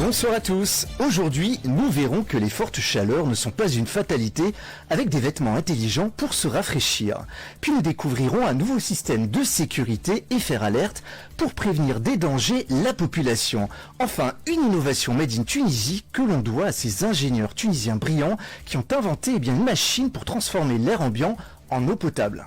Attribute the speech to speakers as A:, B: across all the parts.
A: Bonsoir à tous. Aujourd'hui, nous verrons que les fortes chaleurs ne sont pas une fatalité avec des vêtements intelligents pour se rafraîchir. Puis nous découvrirons un nouveau système de sécurité et faire alerte pour prévenir des dangers la population. Enfin, une innovation made in Tunisie que l'on doit à ces ingénieurs tunisiens brillants qui ont inventé une machine pour transformer l'air ambiant en eau potable.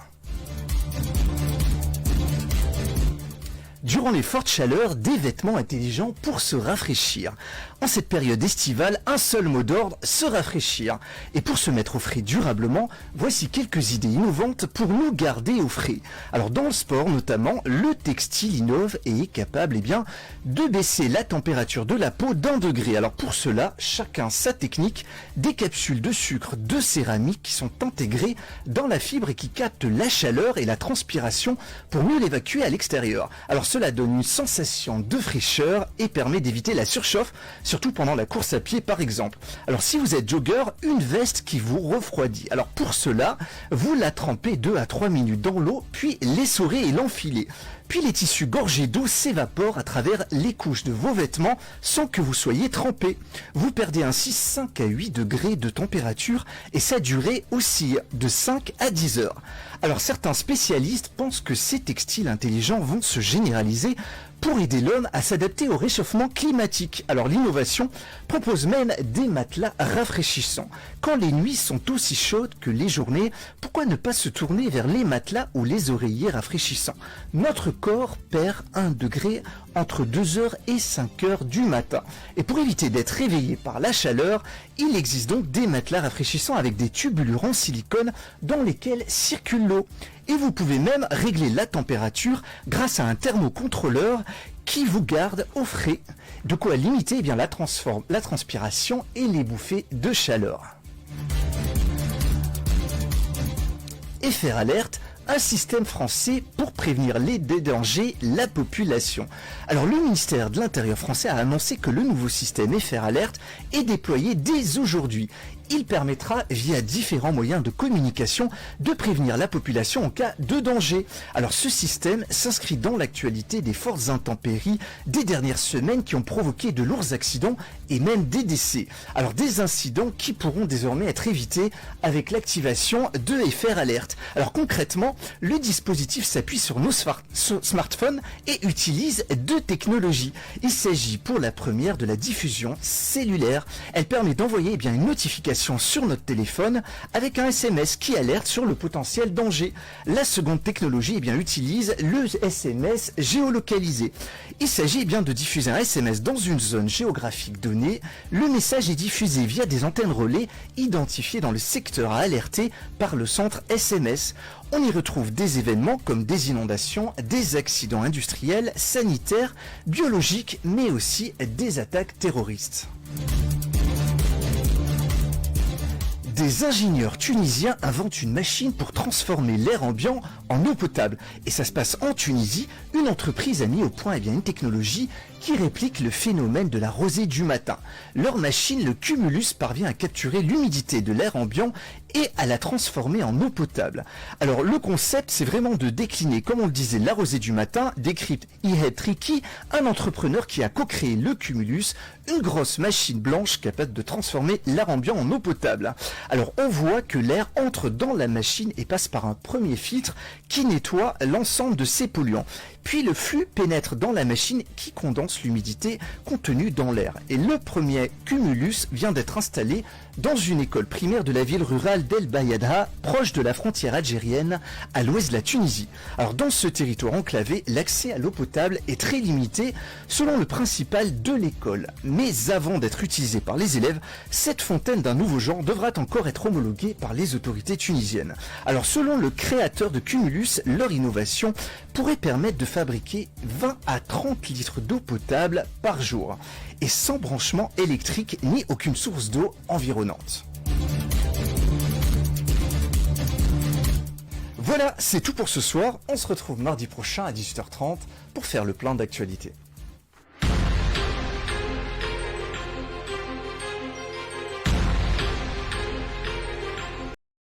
A: Durant les fortes chaleurs, des vêtements intelligents pour se rafraîchir. En cette période estivale, un seul mot d'ordre, se rafraîchir. Et pour se mettre au frais durablement, voici quelques idées innovantes pour nous garder au frais. Alors dans le sport notamment, le textile innove et est capable de baisser la température de la peau d'1 degré. Alors pour cela, chacun sa technique, des capsules de sucre de céramique qui sont intégrées dans la fibre et qui captent la chaleur et la transpiration pour mieux l'évacuer à l'extérieur. Alors cela donne une sensation de fraîcheur et permet d'éviter la surchauffe, surtout pendant la course à pied par exemple. Alors si vous êtes jogger, une veste qui vous refroidit. Alors pour cela, vous la trempez 2 à 3 minutes dans l'eau, puis l'essorez et l'enfilez. Puis les tissus gorgés d'eau s'évaporent à travers les couches de vos vêtements sans que vous soyez trempé. Vous perdez ainsi 5 à 8 degrés de température et sa durée oscille de 5 à 10 heures. Alors certains spécialistes pensent que ces textiles intelligents vont se généraliser pour aider l'homme à s'adapter au réchauffement climatique. Alors l'innovation propose même des matelas rafraîchissants. Quand les nuits sont aussi chaudes que les journées, pourquoi ne pas se tourner vers les matelas ou les oreillers rafraîchissants? Notre corps perd 1 degré entre 2h et 5h du matin. Et pour éviter d'être réveillé par la chaleur, il existe donc des matelas rafraîchissants avec des tubulures en silicone dans lesquels circule l'eau. Et vous pouvez même régler la température grâce à un thermocontrôleur qui vous garde au frais. De quoi limiter la transpiration et les bouffées de chaleur. Et faire alerte, un système français pour prévenir les dangers la population. Alors le ministère de l'Intérieur français a annoncé que le nouveau système faire alerte est déployé dès aujourd'hui. Il permettra, via différents moyens de communication, de prévenir la population en cas de danger. Alors ce système s'inscrit dans l'actualité des fortes intempéries des dernières semaines qui ont provoqué de lourds accidents et même des décès. Alors des incidents qui pourront désormais être évités avec l'activation de FR Alert. Alors concrètement, le dispositif s'appuie sur nos smartphones et utilise 2 technologies. Il s'agit pour la première de la diffusion cellulaire. Elle permet d'envoyer une notification sur notre téléphone avec un SMS qui alerte sur le potentiel danger. La seconde technologie utilise le SMS géolocalisé. Il s'agit de diffuser un SMS dans une zone géographique donnée. Le message est diffusé via des antennes relais identifiées dans le secteur à alerter par le centre SMS. On y retrouve des événements comme des inondations, des accidents industriels, sanitaires, biologiques, mais aussi des attaques terroristes. Des ingénieurs tunisiens inventent une machine pour transformer l'air ambiant en eau potable. Et ça se passe en Tunisie. Une entreprise a mis au point une technologie qui réplique le phénomène de la rosée du matin. Leur machine, le Cumulus, parvient à capturer l'humidité de l'air ambiant et à la transformer en eau potable. Alors le concept, c'est vraiment de décliner, comme on le disait, la rosée du matin, décrypte Ihed Triki, un entrepreneur qui a co-créé le Cumulus, une grosse machine blanche capable de transformer l'air ambiant en eau potable. Alors on voit que l'air entre dans la machine et passe par un premier filtre qui nettoie l'ensemble de ces polluants. Puis le flux pénètre dans la machine qui condense l'humidité contenue dans l'air. Et le premier Cumulus vient d'être installé dans une école primaire de la ville rurale d'El Bayadha, proche de la frontière algérienne, à l'ouest de la Tunisie. Alors dans ce territoire enclavé, l'accès à l'eau potable est très limité selon le principal de l'école. Mais avant d'être utilisée par les élèves, cette fontaine d'un nouveau genre devra encore être homologuée par les autorités tunisiennes. Alors selon le créateur de Cumulus, leur innovation pourrait permettre de fabriquer 20 à 30 litres d'eau potable par jour et sans branchement électrique ni aucune source d'eau environnante. Voilà, c'est tout pour ce soir. On se retrouve mardi prochain à 18h30 pour faire le plein d'actualité.